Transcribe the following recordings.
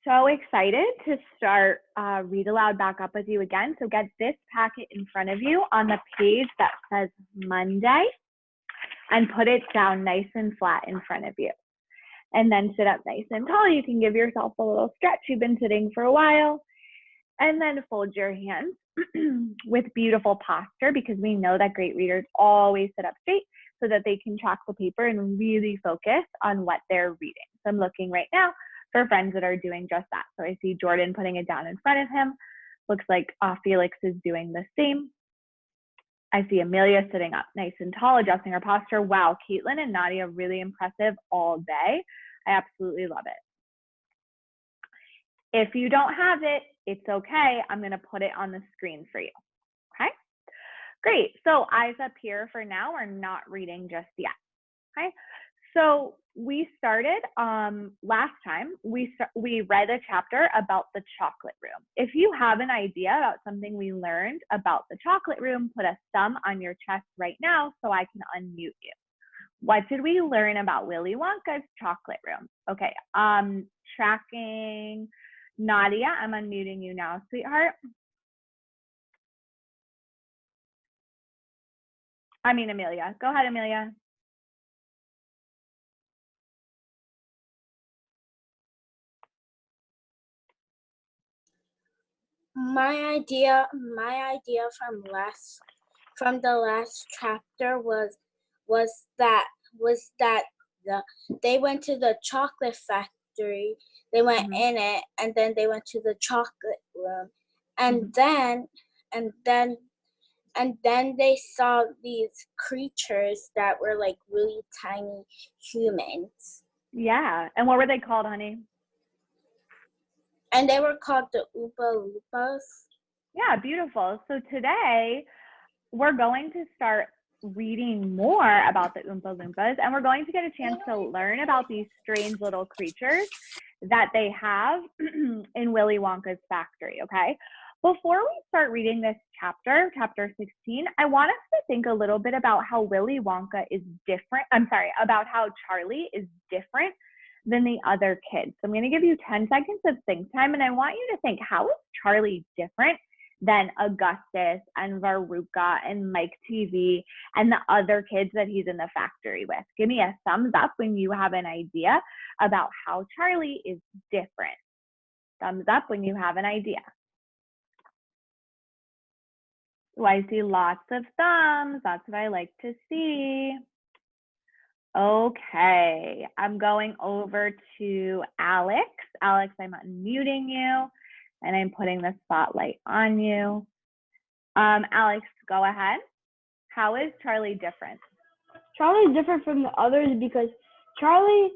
so excited to start Read Aloud back up with you again. So get this packet in front of you on the page that says Monday and put it down nice and flat in front of you. And then sit up nice and tall. You can give yourself a little stretch. You've been sitting for a while. And then fold your hands with beautiful posture, because we know that great readers always sit up straight so that they can track the paper and really focus on what they're reading. So I'm looking right now for friends that are doing just that. So I see Jordan putting it down in front of him. Looks like Felix is doing the same. I see Amelia sitting up nice and tall, adjusting her posture. Wow, Caitlin and Nadia, really impressive all day. I absolutely love it. If you don't have it, it's okay. I'm going to put it on the screen for you. Okay, great. So eyes up here for now. We're not reading just yet. Okay, so we started last time. We read a chapter about the chocolate room. If you have an idea about something we learned about the chocolate room, put a thumb on your chest right now so I can unmute you. What did we learn about Willy Wonka's chocolate room? Okay, tracking. Nadia, I'm unmuting you now, sweetheart. I mean, Amelia. Go ahead, Amelia. My idea from the last chapter was that they went to the chocolate factory. They went in it, and then they went to the chocolate room, and then they saw these creatures that were like really tiny humans. Yeah, and what were they called, honey? And they were called the Oompa Loompas. Yeah, beautiful. So today we're going to start reading more about the Oompa Loompas, and we're going to get a chance to learn about these strange little creatures that they have in Willy Wonka's factory, okay? Before we start reading this chapter, chapter 16, I want us to think a little bit about how Willy Wonka is different. About how Charlie is different than the other kids. So I'm going to give you 10 seconds of think time, and I want you to think, how is Charlie different than Augustus and Veruca and Mike TV and the other kids that he's in the factory with? Give me a thumbs up when you have an idea about how Charlie is different. Thumbs up when you have an idea. Oh, I see lots of thumbs. That's what I like to see. Okay, I'm going over to Alex. Alex, I'm unmuting you, and I'm putting the spotlight on you. Alex, go ahead. How is Charlie different? Charlie is different from the others because Charlie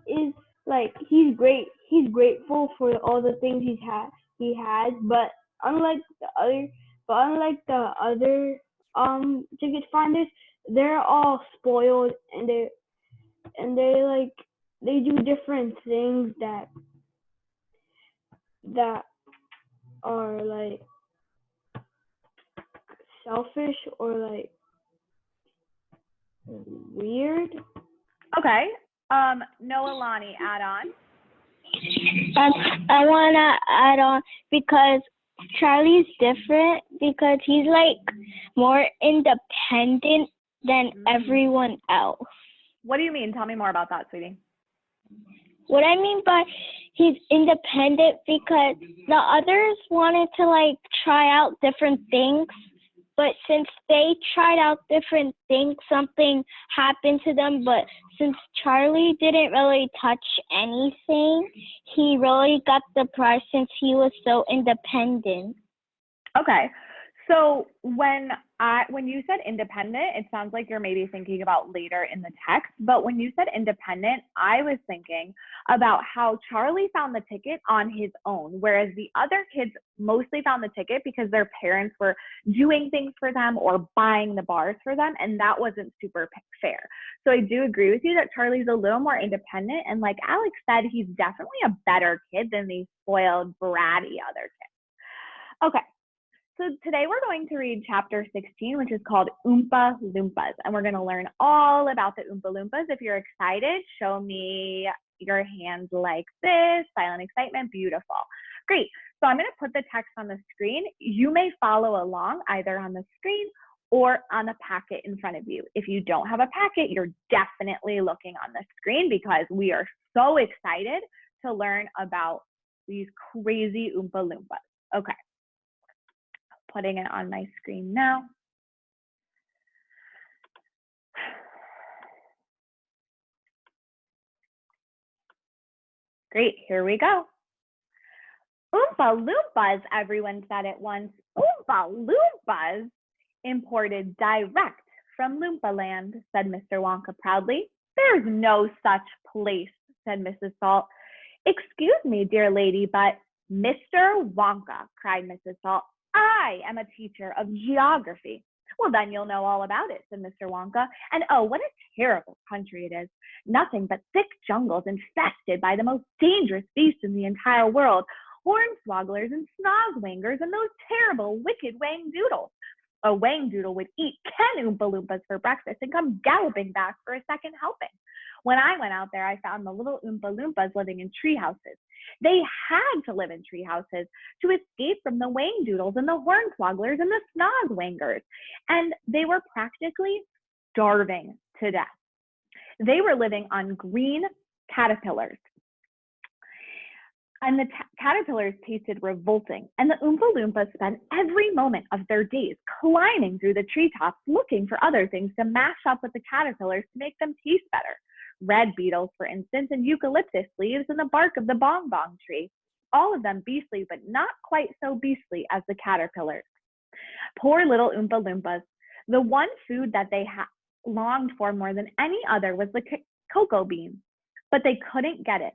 is like, he's great. He's grateful for all the things he has, but unlike the other ticket finders, they're all spoiled, and they do different things that are like selfish or like weird. Okay. Noelani, add on. I want to add on because Charlie's different because he's like more independent than everyone else. What do you mean? Tell me more about that, sweetie. What I mean by he's independent because the others wanted to like try out different things, but since they tried out different things, something happened to them. But since Charlie didn't really touch anything, he really got the prize since he was so independent. Okay. So when you said independent, it sounds like you're maybe thinking about later in the text, but when you said independent, I was thinking about how Charlie found the ticket on his own, whereas the other kids mostly found the ticket because their parents were doing things for them or buying the bars for them, and that wasn't super fair. So I do agree with you that Charlie's a little more independent, and like Alex said, he's definitely a better kid than these spoiled, bratty other kids. Okay. So today we're going to read chapter 16, which is called Oompa Loompas, and we're going to learn all about the Oompa Loompas. If you're excited, show me your hands like this, silent excitement, beautiful. Great. So I'm going to put the text on the screen. You may follow along either on the screen or on the packet in front of you. If you don't have a packet, you're definitely looking on the screen because we are so excited to learn about these crazy Oompa Loompas. Okay, putting it on my screen now. Great, here we go. Oompa Loompas, everyone said at once. Oompa Loompas? Imported direct from Loompa Land, said Mr. Wonka proudly. There's no such place, said Mrs. Salt. Excuse me, dear lady, but Mr. Wonka, cried Mrs. Salt, I am a teacher of geography. Well, then you'll know all about it, said Mr. Wonka. And oh, what a terrible country it is. Nothing but thick jungles infested by the most dangerous beasts in the entire world. Hornswogglers and snogwangers and those terrible, wicked wang-doodles. A wang-doodle would eat 10 Oompa Loompas for breakfast and come galloping back for a second helping. When I went out there, I found the little Oompa Loompas living in tree houses. They had to live in tree houses to escape from the wang-doodles and the hornswogglers and the snogwangers. And they were practically starving to death. They were living on green caterpillars. And the caterpillars tasted revolting, and the Oompa Loompas spent every moment of their days climbing through the treetops looking for other things to mash up with the caterpillars to make them taste better. Red beetles, for instance, and eucalyptus leaves and the bark of the bong-bong tree. All of them beastly, but not quite so beastly as the caterpillars. Poor little Oompa Loompas. The one food that they longed for more than any other was the cocoa bean, but they couldn't get it.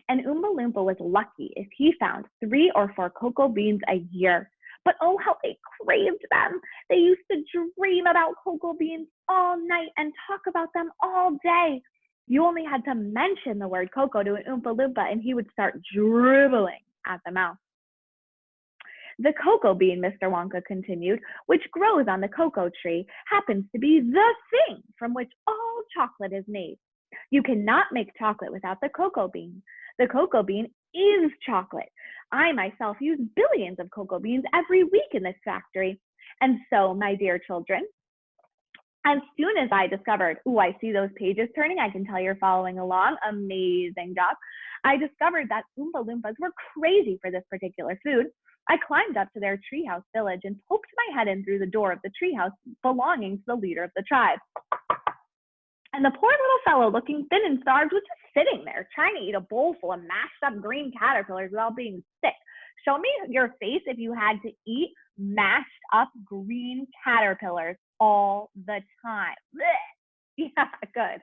And Oompa Loompa was lucky if he found 3 or 4 cocoa beans a year. But oh, how they craved them. They used to dream about cocoa beans all night and talk about them all day. You only had to mention the word cocoa to an Oompa Loompa and he would start dribbling at the mouth. The cocoa bean, Mr. Wonka continued, which grows on the cocoa tree, happens to be the thing from which all chocolate is made. You cannot make chocolate without the cocoa bean. The cocoa bean is chocolate. I myself use billions of cocoa beans every week in this factory. And so, my dear children, as soon as I discovered, I see those pages turning, I can tell you're following along, amazing job. I discovered that Oompa Loompas were crazy for this particular food. I climbed up to their treehouse village and poked my head in through the door of the treehouse belonging to the leader of the tribe. And the poor little fellow, looking thin and starved, was just sitting there, trying to eat a bowl full of mashed up green caterpillars without being sick. Show me your face if you had to eat mashed up green caterpillars all the time. Blech. Yeah, good.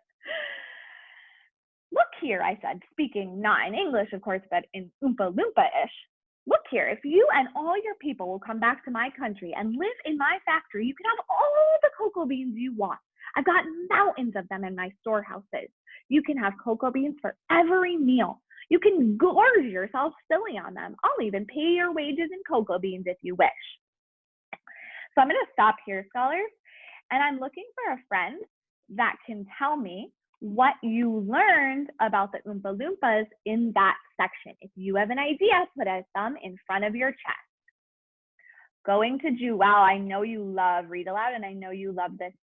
Look here, I said, speaking not in English, of course, but in Oompa Loompa-ish. Look here, if you and all your people will come back to my country and live in my factory, you can have all the cocoa beans you want. I've got mountains of them in my storehouses. You can have cocoa beans for every meal. You can gorge yourself silly on them. I'll even pay your wages in cocoa beans if you wish. So I'm going to stop here, scholars, and I'm looking for a friend that can tell me what you learned about the Oompa Loompas in that section. If you have an idea, put a thumb in front of your chest. Going to Jewel, I know you love Read Aloud, and I know you love this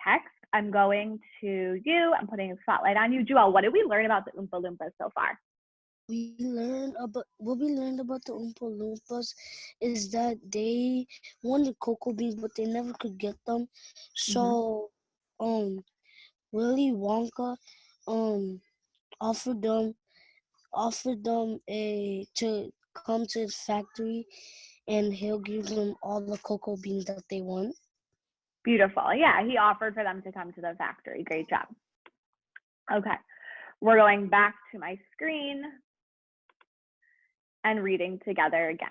text. I'm going to you. I'm putting a spotlight on you. Jewel, what did we learn about the Oompa Loompas so far? What we learned about the Oompa Loompas is that they wanted cocoa beans, but they never could get them. So, Willy Wonka, offered them to come to his factory, and he'll give them all the cocoa beans that they want. Beautiful. Yeah, he offered for them to come to the factory. Great job. Okay, we're going back to my screen and reading together again.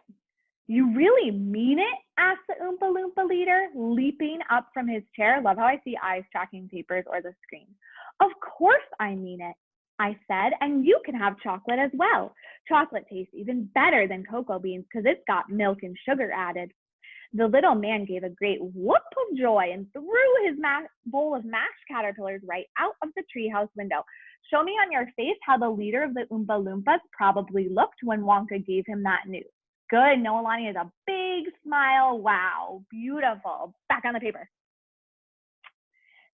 You really mean it? Asked the Oompa Loompa leader, leaping up from his chair. Love how I see eyes tracking papers or the screen. Of course I mean it, I said, and you can have chocolate as well. Chocolate tastes even better than cocoa beans because it's got milk and sugar added. The little man gave a great whoop of joy and threw his bowl of mashed caterpillars right out of the treehouse window. Show me on your face how the leader of the Oompa Loompas probably looked when Wonka gave him that news. Good. Noelani has a big smile. Wow. Beautiful. Back on the paper.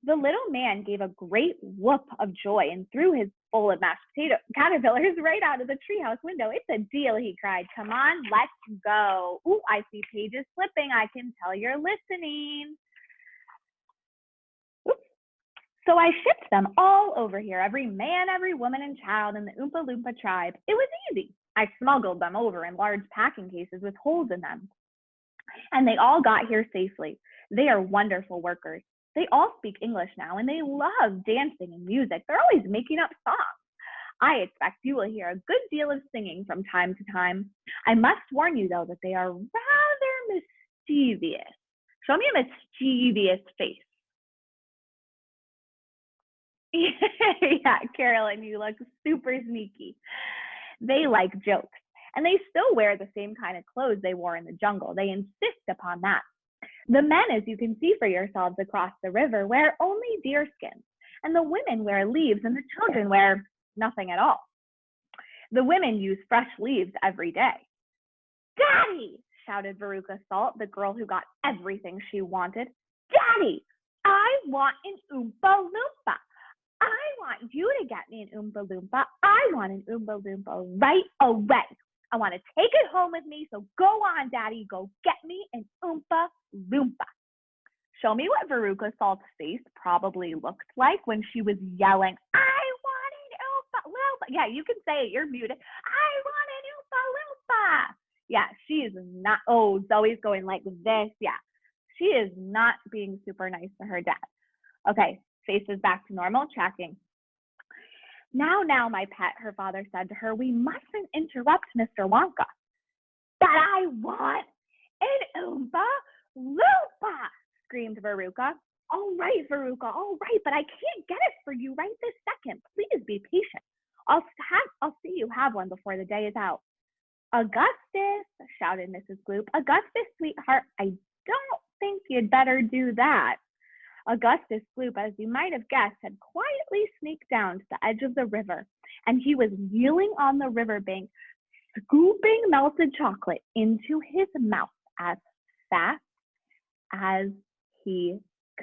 The little man gave a great whoop of joy and threw his bowl of mashed caterpillars right out of the treehouse window. It's a deal, he cried. Come on, let's go. Ooh, I see pages flipping. I can tell you're listening. Oops. So I shipped them all over here, every man, every woman, and child in the Oompa Loompa tribe. It was easy. I smuggled them over in large packing cases with holes in them. And they all got here safely. They are wonderful workers. They all speak English now, and they love dancing and music. They're always making up songs. I expect you will hear a good deal of singing from time to time. I must warn you, though, that they are rather mischievous. Show me a mischievous face. Yeah, Carolyn, you look super sneaky. They like jokes, and they still wear the same kind of clothes they wore in the jungle. They insist upon that. The men, as you can see for yourselves across the river, wear only deer skins, and the women wear leaves, and the children wear nothing at all. The women use fresh leaves every day. Daddy, shouted Veruca Salt, the girl who got everything she wanted. Daddy, I want an Oompa Loompa. I want you to get me an Oompa Loompa. I want an Oompa Loompa right away. I want to take it home with me, so go on, Daddy. Go get me an Oompa Loompa. Show me what Veruca Salt's face probably looked like when she was yelling, I want an Oompa Loompa. Yeah, you can say it. You're muted. I want an Oompa Loompa. Yeah, she is not. Oh, Zoe's going like this. Yeah, she is not being super nice to her dad. Okay, face is back to normal, tracking. Now, my pet, her father said to her, we mustn't interrupt Mr. Wonka. But I want an Oompa Loompa, screamed Veruca. All right, Veruca, all right, but I can't get it for you right this second. Please be patient. I'll see you have one before the day is out. Augustus, shouted Mrs. Gloop. Augustus, sweetheart, I don't think you'd better do that. Augustus Gloop, as you might have guessed, had quietly sneaked down to the edge of the river, and he was kneeling on the riverbank, scooping melted chocolate into his mouth as fast as he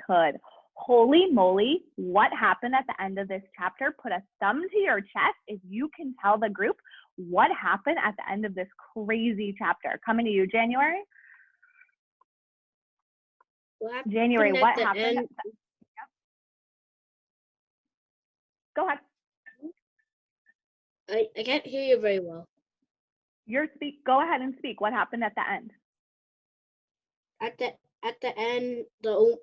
could. Holy moly, what happened at the end of this chapter? Put a thumb to your chest if you can tell the group what happened at the end of this crazy chapter. Coming to you, January. January, what happened? Yep. Go ahead. I can't hear you very well. Go ahead and speak. What happened at the end? At the end, the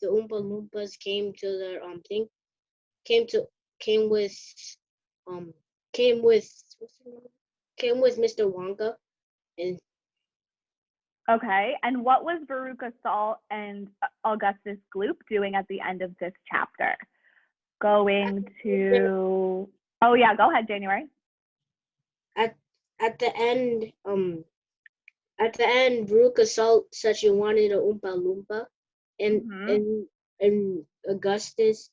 Oompa Loompas came to their thing. Came with Mr. Wonka, and okay, and what was Veruca Salt and Augustus Gloop doing at the end of this chapter? Going to, oh yeah, go ahead, January. At the end, Veruca Salt said she wanted a Oompa Loompa, and Augustus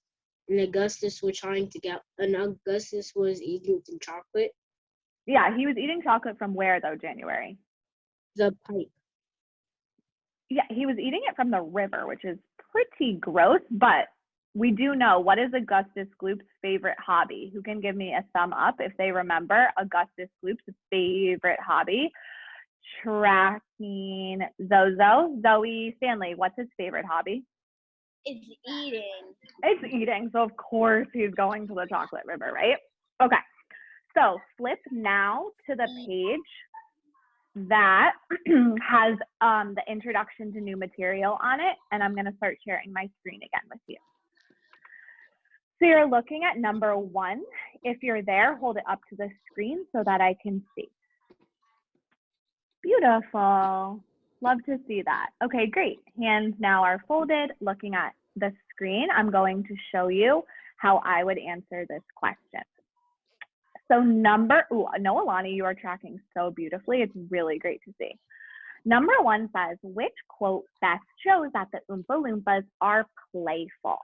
were trying to get, and Augustus was eating some chocolate. Yeah, he was eating chocolate from where though, January? The pipe. Yeah, he was eating it from the river, which is pretty gross, but we do know, what is Augustus Gloop's favorite hobby? Who can give me a thumb up if they remember Augustus Gloop's favorite hobby? Tracking. Zoe Stanley, what's his favorite hobby? It's eating. It's eating, so of course he's going to the chocolate river, right? Okay, so flip now to the page that has the introduction to new material on it, and I'm going to start sharing my screen again with you. So you're looking at number 1. If you're there, hold it up to the screen so that I can see. Beautiful. Love to see that. Okay, great. Hands now are folded. Looking at the screen, I'm going to show you how I would answer this question. So Noelani, you are tracking so beautifully. It's really great to see. Number 1 says, which quote best shows that the Oompa Loompas are playful?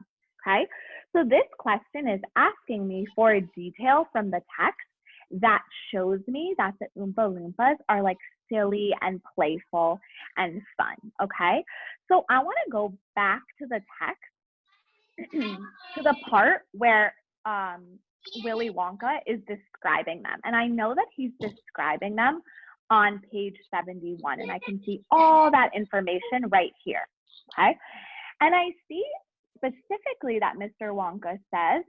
Okay, so this question is asking me for a detail from the text that shows me that the Oompa Loompas are like silly and playful and fun, okay? So I want to go back to the text, to the part where Willy Wonka is describing them. And I know that he's describing them on page 71, and I can see all that information right here, okay? And I see specifically that Mr. Wonka says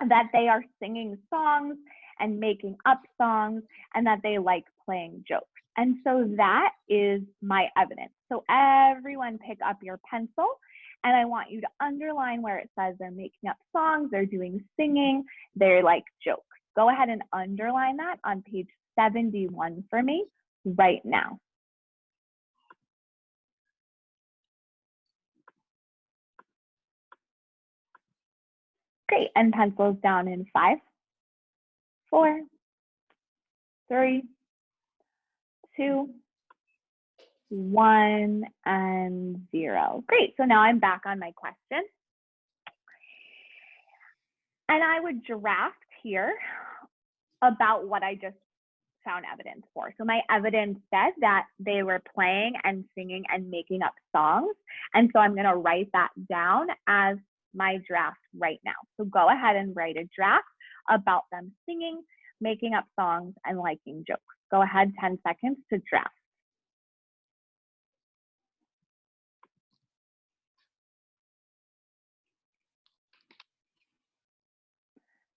that they are singing songs and making up songs and that they like playing jokes. And so that is my evidence. So everyone pick up your pencil, and I want you to underline where it says they're making up songs, they're doing singing, they're like jokes. Go ahead and underline that on page 71 for me right now. Great, and pencils down in 5, 4, 3, 2, 1, and 0. Great, so now I'm back on my question. And I would draft here about what I just found evidence for. So my evidence said that they were playing and singing and making up songs. And so I'm gonna write that down as my draft right now. So go ahead and write a draft about them singing, making up songs, and liking jokes. Go ahead, 10 seconds to draft.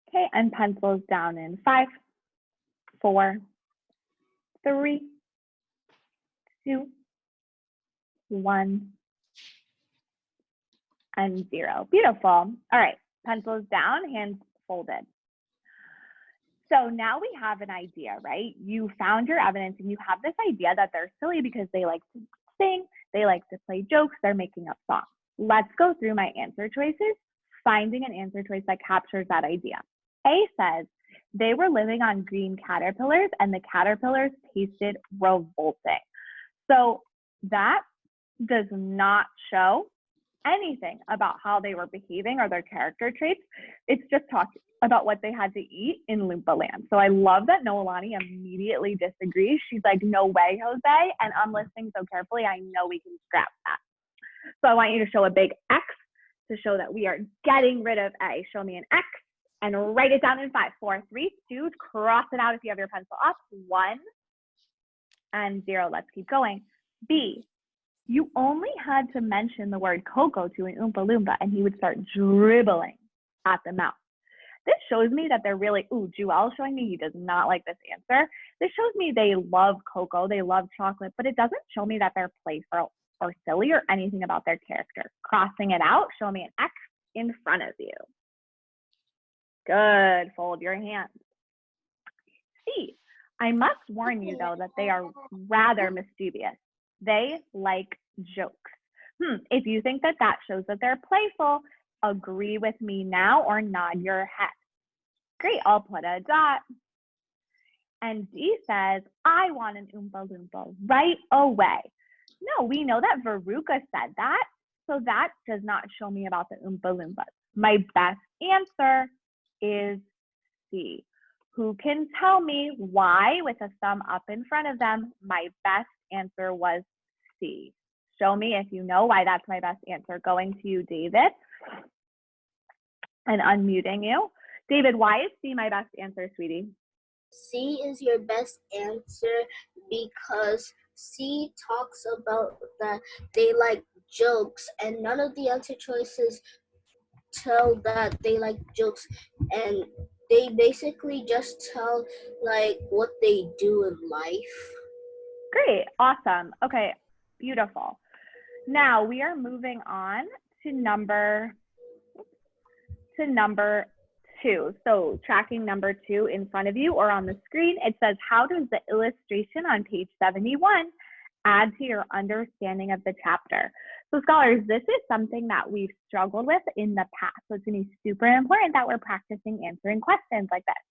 Okay, and pencils down in 5, 4, 3, 2, 1, and 0. Beautiful. All right, pencils down, hands folded. So now we have an idea, right? You found your evidence and you have this idea that they're silly because they like to sing, they like to play jokes, they're making up songs. Let's go through my answer choices, finding an answer choice that captures that idea. A says, they were living on green caterpillars and the caterpillars tasted revolting. So that does not show anything about how they were behaving or their character traits. It's just talking about what they had to eat in Loompa Land. So I love that Noelani immediately disagrees. She's like, no way, Jose. And I'm listening so carefully, I know we can scrap that. So I want you to show a big X to show that we are getting rid of A. Show me an X and write it down in 5, 4, 3, 2, cross it out if you have your pencil up, 1, and 0. Let's keep going. B, you only had to mention the word Coco to an Oompa Loompa and he would start dribbling at the mouth. This shows me that they're really, Jewel's showing me he does not like this answer. This shows me they love cocoa, they love chocolate, but it doesn't show me that they're playful or silly or anything about their character. Crossing it out, show me an X in front of you. Good, fold your hands. C, I must warn you though that they are rather mischievous. They like jokes. If you think that that shows that they're playful, agree with me now or nod your head. Great, I'll put a dot. And D says, I want an Oompa Loompa right away. No, we know that Veruca said that, so that does not show me about the Oompa Loompas. My best answer is C. Who can tell me why, with a thumb up in front of them, my best answer was C? Show me if you know why that's my best answer. Going to you, David, and unmuting you. David, why is C my best answer, sweetie? C is your best answer because C talks about that they like jokes, and none of the answer choices tell that they like jokes, and they basically just tell like what they do in life. Great, awesome. Okay, beautiful. Now we are moving on to number 2. So tracking number 2 in front of you or on the screen, it says, how does the illustration on page 71 add to your understanding of the chapter? So scholars, this is something that we've struggled with in the past. So it's gonna be super important that we're practicing answering questions like this.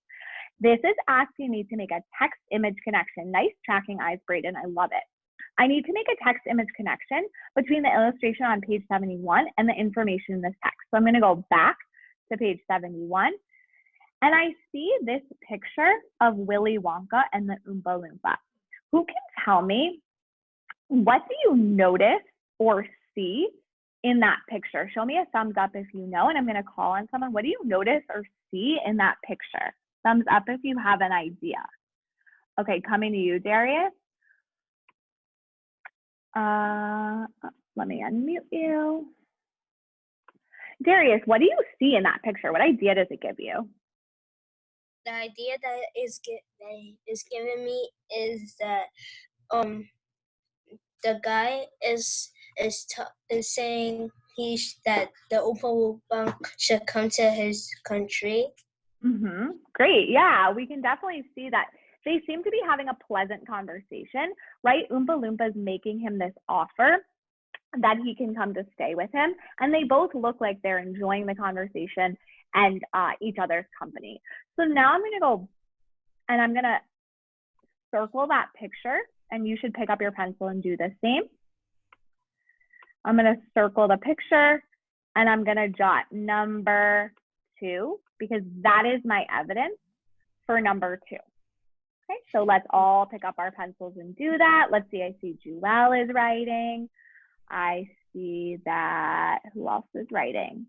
This is asking me to make a text image connection. Nice tracking eyes, Brayden, I love it. I need to make a text image connection between the illustration on page 71 and the information in this text. So I'm going to go back to page 71, and I see this picture of Willy Wonka and the Oompa Loompa. Who can tell me, what do you notice or see in that picture? Show me a thumbs up if you know, and I'm going to call on someone. What do you notice or see in that picture? Thumbs up if you have an idea. Okay, coming to you, Darius. Let me unmute you. Darius, what do you see in that picture? What idea does it give you? The idea that is giving me is that the guy is saying that the Oompa Loompa should come to his country. Great. Yeah, we can definitely see that they seem to be having a pleasant conversation, right? Oompa Loompa is making him this offer that he can come to stay with him, and they both look like they're enjoying the conversation and each other's company. So now I'm going to go and I'm going to circle that picture, and you should pick up your pencil and do the same. I'm going to circle the picture, and I'm going to jot number 2 because that is my evidence for number 2. Okay, so let's all pick up our pencils and do that. Let's see, I see Jewel is writing. I see that, who else is writing?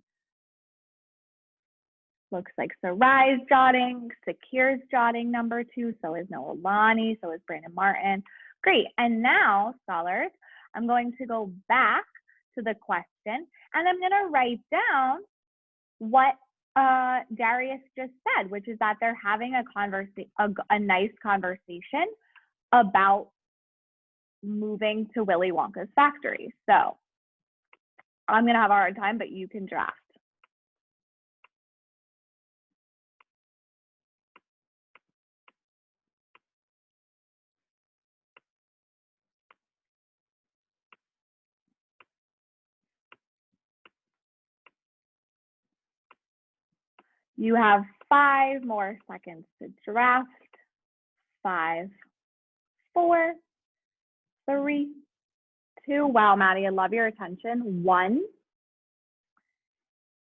Looks like Sarai's jotting, Sakir's jotting number 2, so is Noelani, so is Brandon Martin. Great, and now, scholars, I'm going to go back to the question, and I'm gonna write down what Darius just said, which is that they're having a nice conversation about moving to Willy Wonka's factory. So I'm gonna have a hard time, but you can draft. You have 5 more seconds to draft. 5, 4, 3, 2. Wow, Maddie, I love your attention. 1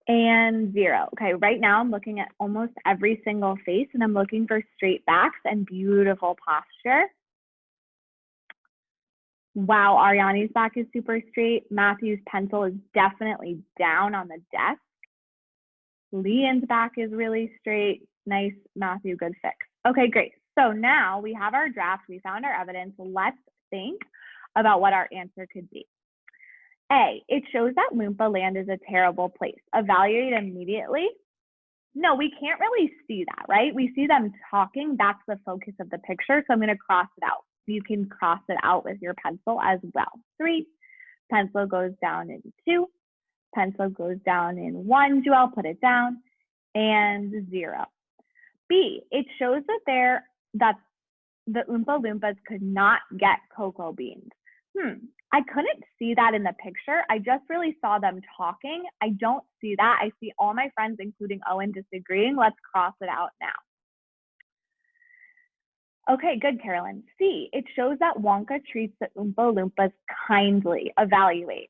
and 0. Okay, right now I'm looking at almost every single face, and I'm looking for straight backs and beautiful posture. Wow, Ariani's back is super straight. Matthew's pencil is definitely down on the desk. Lean's back is really straight. Nice, Matthew, good fix. Okay, great. So now we have our draft. We found our evidence. Let's think about what our answer could be. A, it shows that Loompa Land is a terrible place. Evaluate immediately. No, we can't really see that, right? We see them talking. That's the focus of the picture. So I'm going to cross it out. You can cross it out with your pencil as well. 3, pencil goes down in 2. Pencil goes down in 1. Joelle, put it down. And 0. B, it shows that the Oompa Loompas could not get cocoa beans. I couldn't see that in the picture. I just really saw them talking. I don't see that. I see all my friends, including Owen, disagreeing. Let's cross it out now. Okay, good, Carolyn. C, it shows that Wonka treats the Oompa Loompas kindly. Evaluate.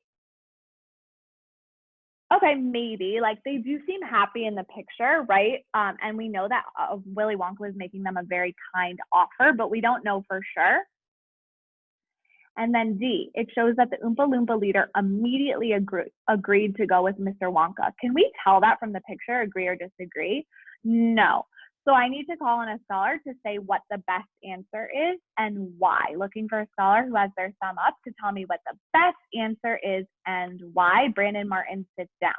Okay, maybe, like they do seem happy in the picture, right? And we know that Willy Wonka was making them a very kind offer, but we don't know for sure. And then D, it shows that the Oompa Loompa leader immediately agreed to go with Mr. Wonka. Can we tell that from the picture, agree or disagree? No. So I need to call on a scholar to say what the best answer is and why. Looking for a scholar who has their thumb up to tell me what the best answer is and why. Brandon Martin sits down.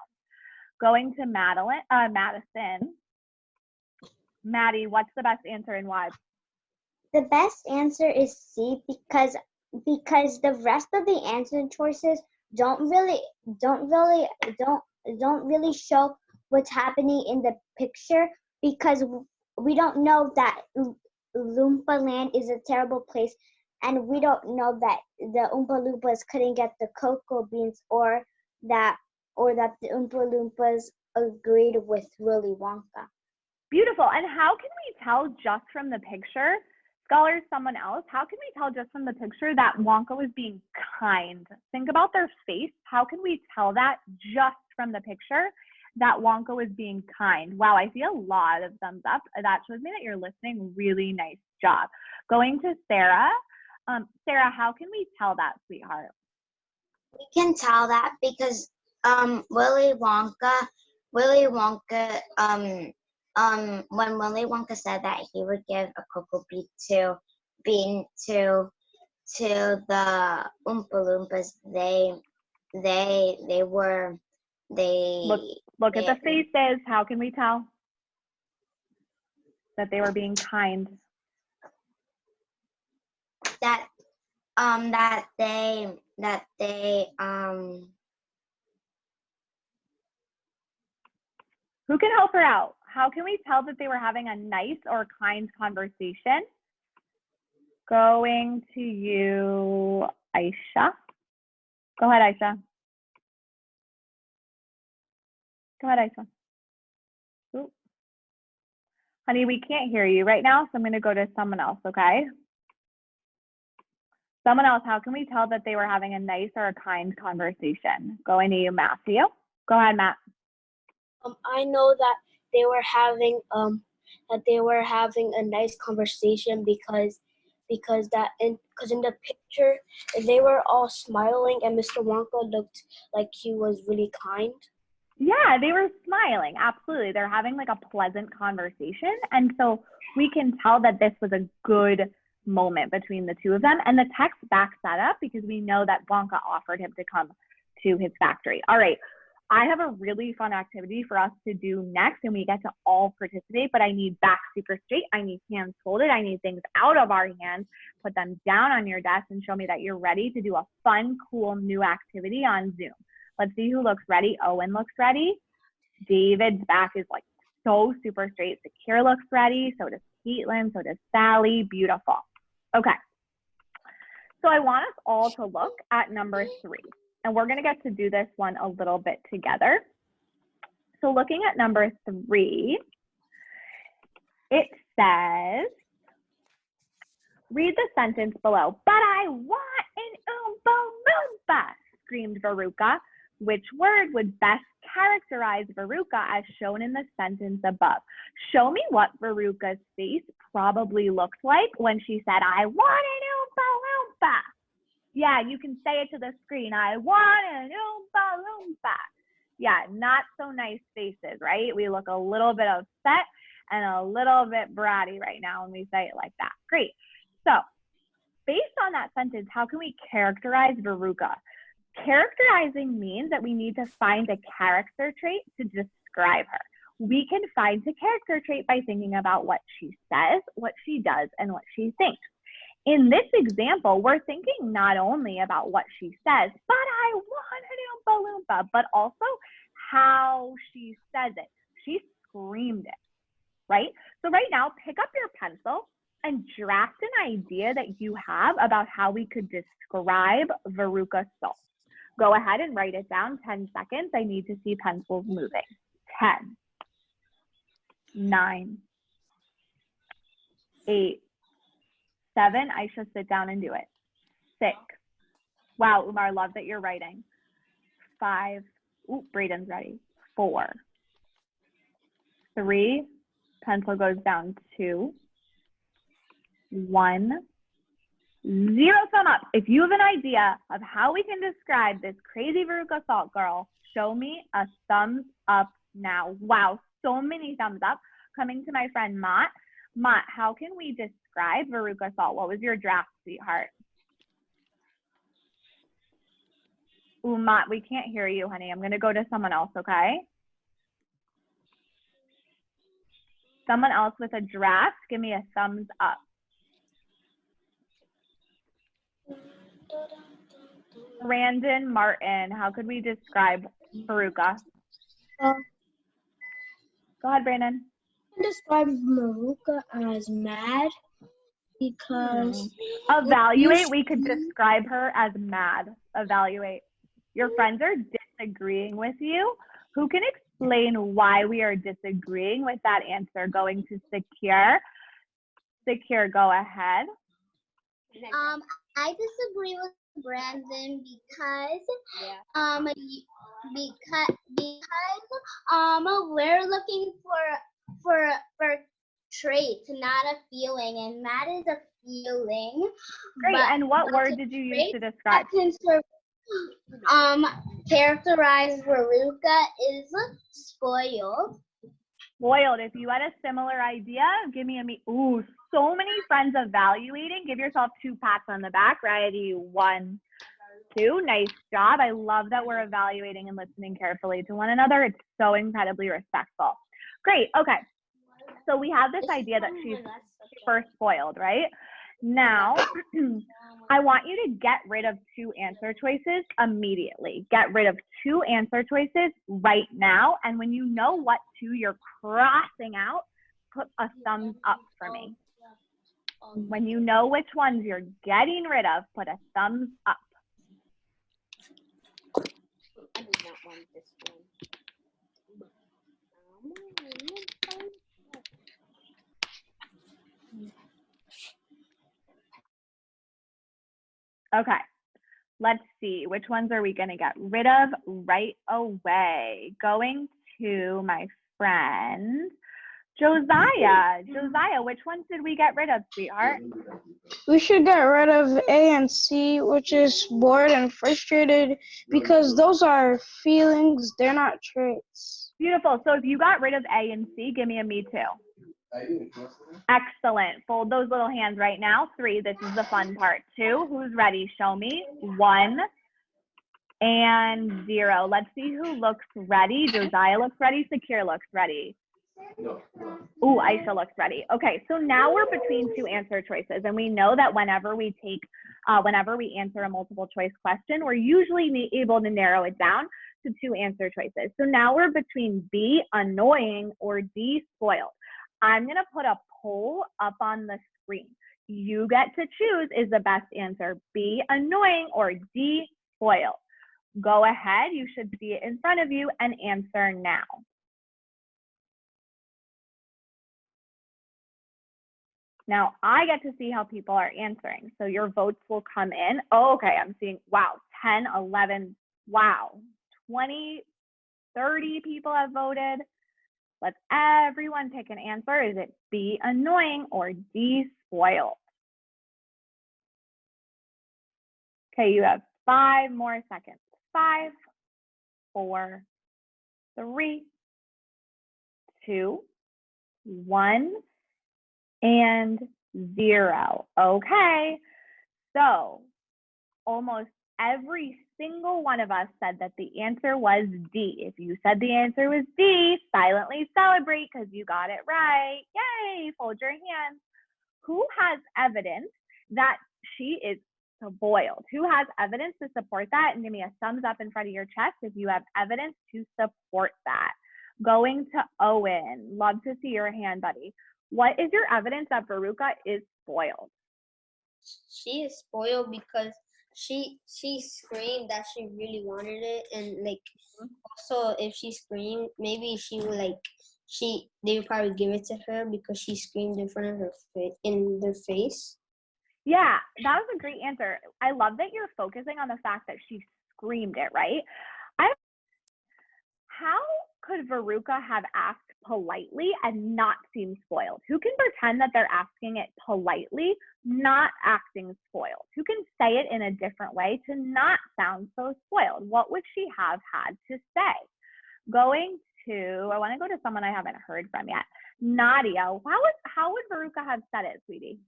Going to Madison. Maddie, what's the best answer and why? The best answer is C because the rest of the answer choices don't really show what's happening in the picture, because we don't know that Loompa Land is a terrible place, and we don't know that the Oompa Loompas couldn't get the cocoa beans, or that the Oompa Loompas agreed with Willy Wonka. Beautiful. And how can we tell just from the picture, Scholars, someone else, how can we tell just from the picture that Wonka was being kind? Think about their face. How can we tell that just from the picture that Wonka was being kind? Wow, I see a lot of thumbs up. That shows me that you're listening. Really nice job. Going to Sarah. Sarah, how can we tell that, sweetheart? We can tell that because Willy Wonka when Willy Wonka said that he would give a cocoa bean to the Oompa Loompas, Look at the faces. How can we tell that they were being kind? that they Who can help her out? How can we tell that they were having a nice or kind conversation? Going to you, Aisha. Go ahead, Aisha. Go ahead, Aisha. Ooh. Honey, we can't hear you right now, so I'm going to go to someone else, okay? Someone else, how can we tell that they were having a nice or a kind conversation? Going to you, Matthew. Go ahead, Matt. I know that they were having a nice conversation because in the picture they were all smiling and Mr. Wonka looked like he was really kind. Yeah, they were smiling. Absolutely. They're having like a pleasant conversation. And so we can tell that this was a good moment between the two of them. And the text backs that up because we know that Wonka offered him to come to his factory. All right. I have a really fun activity for us to do next, and we get to all participate, but I need back super straight. I need hands folded. I need things out of our hands. Put them down on your desk and show me that you're ready to do a fun, cool, new activity on Zoom. Let's see who looks ready. Owen looks ready. David's back is like so super straight. Sakir looks ready. So does Caitlin. So does Sally. Beautiful. Okay. So I want us all to look at number 3. And we're going to get to do this one a little bit together. So looking at number 3, it says, read the sentence below. But I want an Oompa Loompa, screamed Veruca. Which word would best characterize Veruca as shown in the sentence above? Show me what Veruca's face probably looked like when she said, I want an Oompa Loompa. Yeah, you can say it to the screen. I want an Oompa Loompa. Yeah, not so nice faces, right? We look a little bit upset and a little bit bratty right now when we say it like that. Great. So based on that sentence, how can we characterize Veruca? Characterizing means that we need to find a character trait to describe her. We can find the character trait by thinking about what she says, what she does, and what she thinks. In this example, we're thinking not only about what she says, but I want an Oompa Loompa, but also how she says it. She screamed it, right? So right now, pick up your pencil and draft an idea that you have about how we could describe Veruca Salt. Go ahead and write it down. 10 seconds. I need to see pencils moving. 10, 9, 8, 7. I should sit down and do it. 6. Wow, Umar, love that you're writing. 5. Ooh, Braden's ready. 4. 3. Pencil goes down. 2. 1. 0 thumb up. If you have an idea of how we can describe this crazy Veruca Salt girl, show me a thumbs up now. Wow, so many thumbs up. Coming to my friend Mott. Mott, how can we describe Veruca Salt? What was your draft, sweetheart? Ooh, Mott, we can't hear you, honey. I'm going to go to someone else, okay? Someone else with a draft, give me a thumbs up. Brandon Martin, how could we describe Veruca? Go ahead, Brandon. I describe Veruca as mad because Evaluate, we could describe her as mad. Evaluate. Your friends are disagreeing with you. Who can explain why we are disagreeing with that answer? Going to Sakir. Secure, go ahead. I disagree with Brandon because we're looking for traits, not a feeling, and mad is a feeling. Great. And what word did you use to describe? Characterize Veruca is spoiled. Spoiled. If you had a similar idea, give me a me. Ooh, so many friends evaluating. Give yourself 2 pats on the back. Ready? 1, 2. Nice job. I love that we're evaluating and listening carefully to one another. It's so incredibly respectful. Great. Okay. So we have this idea that she's first spoiled, right? Now, I want you to get rid of 2 answer choices immediately. Get rid of 2 answer choices right now. And when you know what 2 you're crossing out, put a thumbs up for me. When you know which ones you're getting rid of, put a thumbs up. I do not want this one. Okay, let's see. Which ones are we going to get rid of right away? Going to my friend Josiah. Josiah, which ones did we get rid of, sweetheart? We should get rid of A and C, which is bored and frustrated, because those are feelings, they're not traits. Beautiful. So if you got rid of A and C, give me a me too. Excellent. Fold those little hands right now. 3. This is the fun part. 2. Who's ready? Show me. 1 and 0. Let's see who looks ready. Josiah looks ready. Secure looks ready. Ooh, Aisha looks ready. Okay, so now we're between 2 answer choices, and we know that whenever we answer a multiple choice question, we're usually able to narrow it down to 2 answer choices. So now we're between B, annoying, or D, spoiled. I'm going to put a poll up on the screen. You get to choose is the best answer, B, annoying, or D, spoiled. Go ahead. You should see it in front of you and answer now. Now, I get to see how people are answering. So your votes will come in. Oh, okay, I'm seeing, wow, 10, 11, wow, 20, 30 people have voted. Let's everyone pick an answer. Is it B, annoying, or D, spoiled? Okay, you have 5 more seconds. 5, 4, 3, 2, 1, and 0. Okay, so almost every single one of us said that the answer was D. If you said the answer was D, silently celebrate because you got it right. Yay, fold your hands. Who has evidence that she is spoiled? Who has evidence to support that? And give me a thumbs up in front of your chest if you have evidence to support that. Going to Owen. Love to see your hand, buddy. What is your evidence that Veruca is spoiled? She is spoiled because she screamed that she really wanted it, and like also if she screamed, maybe she would they would probably give it to her because she screamed in front of her in their face. Yeah, that was a great answer. I love that you're focusing on the fact that she screamed it, right? How could Veruca have asked politely and not seem spoiled? Who can pretend that they're asking it politely, not acting spoiled? Who can say it in a different way to not sound so spoiled? What would she have had to say? I want to go to someone I haven't heard from yet. Nadia, how would Veruca have said it, sweetie?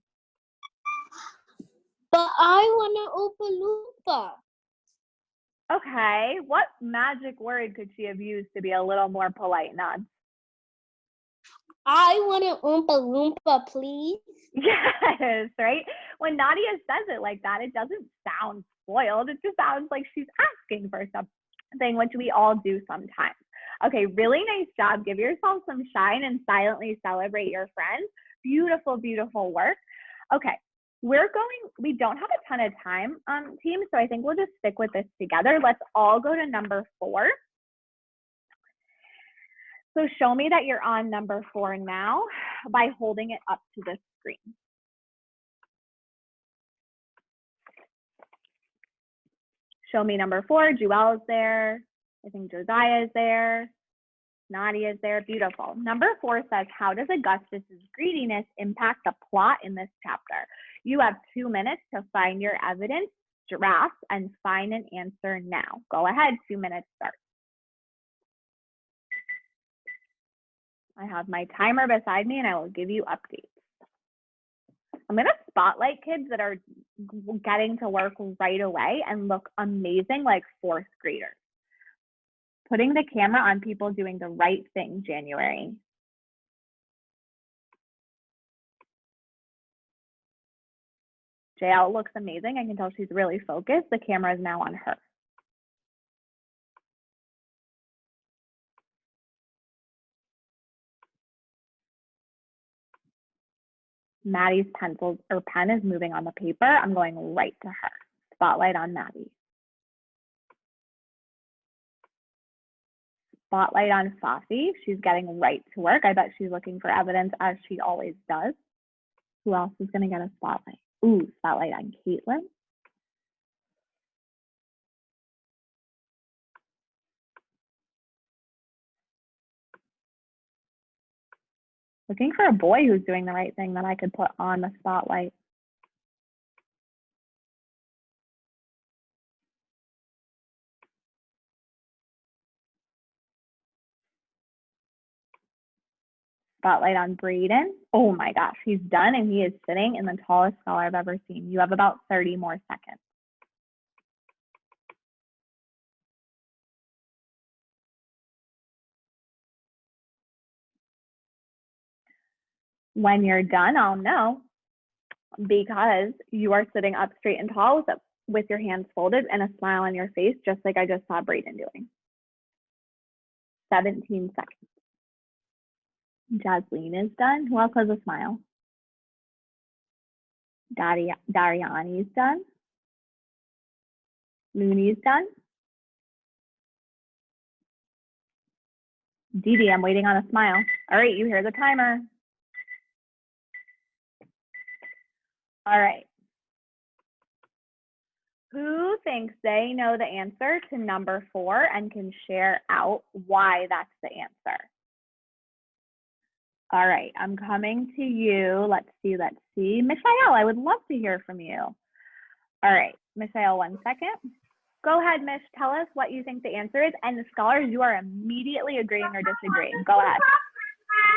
But I want an Oompa Loompa. Okay, what magic word could she have used to be a little more polite, Nads? I want an Oompa Loompa, please. Yes, right? When Nadia says it like that, it doesn't sound spoiled. It just sounds like she's asking for something, which we all do sometimes. Okay, really nice job. Give yourself some shine and silently celebrate your friends. Beautiful, beautiful work. Okay, we don't have a ton of time, team, so I think we'll just stick with this together. Let's all go to number 4. So show me that you're on number 4 now by holding it up to the screen. Show me number 4. Jewel is there. I think Josiah is there. Nadia is there. Beautiful. Number 4 says, how does Augustus's greediness impact the plot in this chapter? You have 2 minutes to find your evidence, draft, and find an answer now. Go ahead. 2 minutes start. I have my timer beside me and I will give you updates. I'm going to spotlight kids that are getting to work right away and look amazing like 4th graders. Putting the camera on people doing the right thing, January. JL looks amazing. I can tell she's really focused. The camera is now on her. Maddie's pencil or pen is moving on the paper. I'm going right to her. Spotlight on Maddie. Spotlight on Fofi. She's getting right to work. I bet she's looking for evidence as she always does. Who else is going to get a spotlight? Ooh, spotlight on Caitlin. Looking for a boy who's doing the right thing that I could put on the spotlight. Spotlight on Braden. Oh my gosh, he's done and he is sitting in the tallest scholar I've ever seen. You have about 30 more seconds. When you're done, I'll know because you are sitting up straight and tall with your hands folded and a smile on your face, just like I just saw Braden doing. 17 seconds. Jasleen is done. Who else has a smile? Dariani's done. Looney's done. Dee, I'm waiting on a smile. All right, you hear the timer. All right. Who thinks they know the answer to number 4 and can share out why that's the answer? All right, I'm coming to you. Let's see. Michelle, I would love to hear from you. All right, Michelle, 1 second. Go ahead, Mish, tell us what you think the answer is. And the scholars, you are immediately agreeing or disagreeing. Go ahead.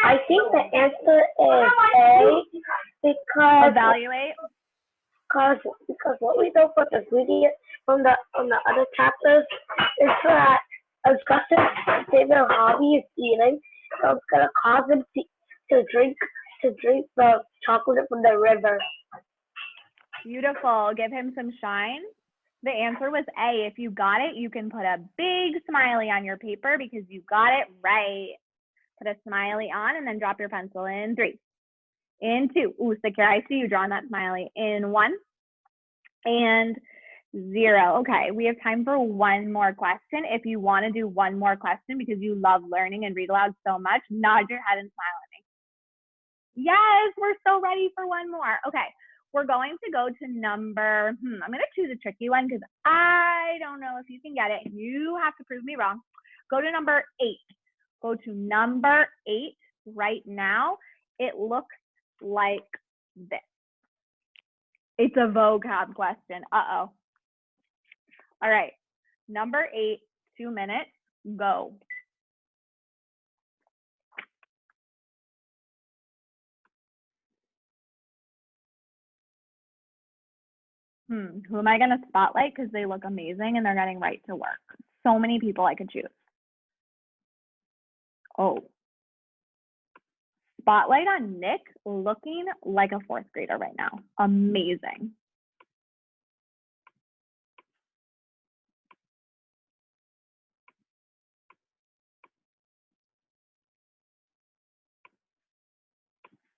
I think the answer is A because Evaluate. Because what we know from the video from the other chapters is that Augustus' favorite hobby is eating, so it's gonna cause him to drink the chocolate from the river. Beautiful. Give him some shine. The answer was A. If you got it, you can put a big smiley on your paper because you got it right. Put a smiley on and then drop your pencil in 3. In 2. Ooh, Sakira, I see you drawing that smiley. In 1 and 0. Okay, we have time for one more question. If you want to do one more question because you love learning and read aloud so much, nod your head and smile at me. Yes, we're so ready for one more. Okay, we're going to go to number, I'm going to choose a tricky one because I don't know if you can get it. You have to prove me wrong. Go to number 8. Go to number 8 right now. It looks like this. It's a vocab question. Uh-oh. All right. Number 8, 2 minutes, go. Who am I going to spotlight because they look amazing and they're getting right to work? So many people I could choose. Oh. Spotlight on Nick, looking like a 4th grader right now. Amazing.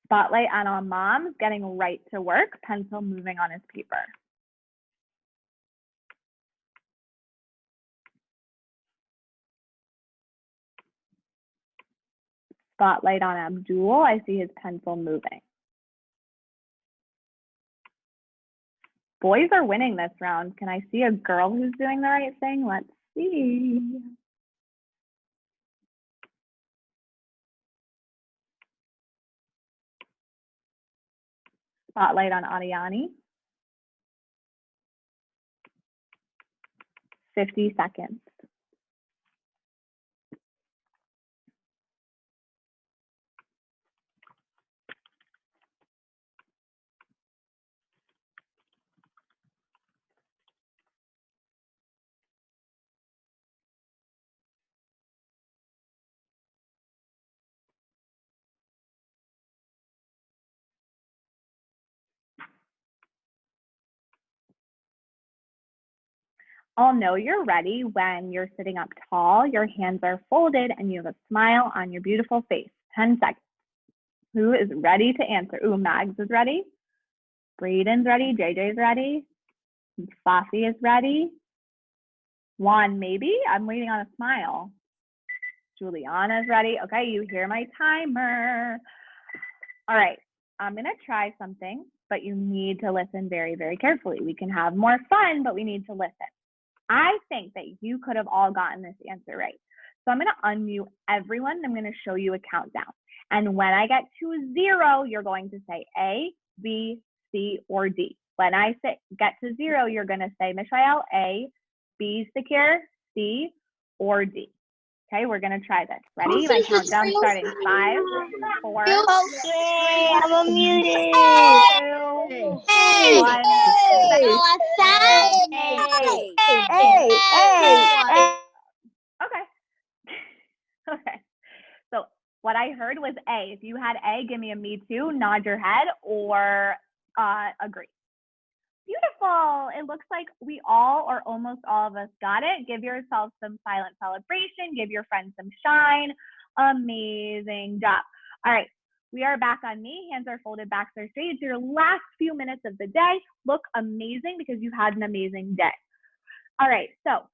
Spotlight on our mom, getting right to work, pencil moving on his paper. Spotlight on Abdul, I see his pencil moving. Boys are winning this round. Can I see a girl who's doing the right thing? Let's see. Spotlight on Adiani. 50 seconds. I'll know you're ready when you're sitting up tall, your hands are folded, and you have a smile on your beautiful face. 10 seconds. Who is ready to answer? Ooh, Mags is ready. Braden's ready. JJ's ready. Fossy is ready. Juan, maybe? I'm waiting on a smile. Juliana's ready. Okay, you hear my timer. All right, I'm gonna try something, but you need to listen very, very carefully. We can have more fun, but we need to listen. I think that you could have all gotten this answer right. So I'm gonna unmute everyone and I'm gonna show you a countdown. And when I get to 0, you're going to say A, B, C, or D. When I get to 0, you're gonna say, Mishael, A, B, Sakir, C, or D. Okay, we're gonna try this. Ready? My countdown starting 5, 4, Yay, I'm unmuted. 2, 1. Okay. Okay. So what I heard was A. If you had A, give me a me too, nod your head, or agree. Beautiful. It looks like we all, or almost all of us, got it. Give yourself some silent celebration. Give your friends some shine. Amazing job. All right. We are back on me. Hands are folded, backs are straight. It's your last few minutes of the day. Look amazing because you had an amazing day. All right. So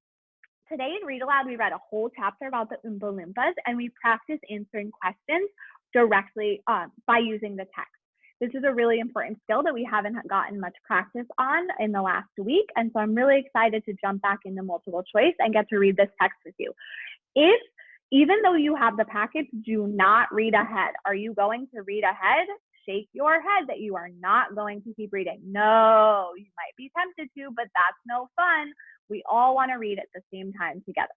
today in Read Aloud, we read a whole chapter about the Oompa Loompas, and we practiced answering questions directly by using the text. This is a really important skill that we haven't gotten much practice on in the last week, and so I'm really excited to jump back into multiple choice and get to read this text with you. Even though you have the package, do not read ahead. Are you going to read ahead? Shake your head that you are not going to keep reading. No, you might be tempted to, but that's no fun. We all want to read at the same time together.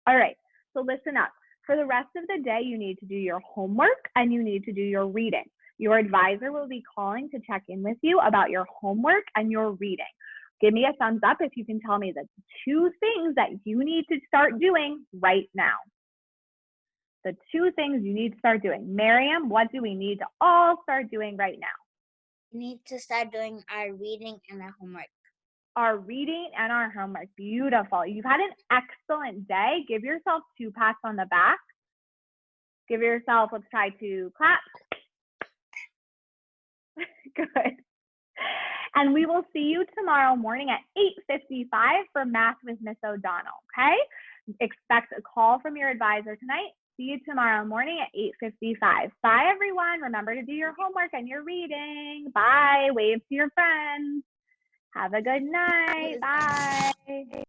All right, so listen up. For the rest of the day, you need to do your homework and you need to do your reading. Your advisor will be calling to check in with you about your homework and your reading. Give me a thumbs up if you can tell me the 2 things that you need to start doing right now. The 2 things you need to start doing. Miriam, what do we need to all start doing right now? We need to start doing our reading and our homework. Our reading and our homework. Beautiful. You've had an excellent day. Give yourself 2 pats on the back. Give yourself, let's try to clap. Good. And we will see you tomorrow morning at 8:55 for Math with Miss O'Donnell, okay? Expect a call from your advisor tonight. See you tomorrow morning at 8:55. Bye, everyone. Remember to do your homework and your reading. Bye. Wave to your friends. Have a good night. Bye.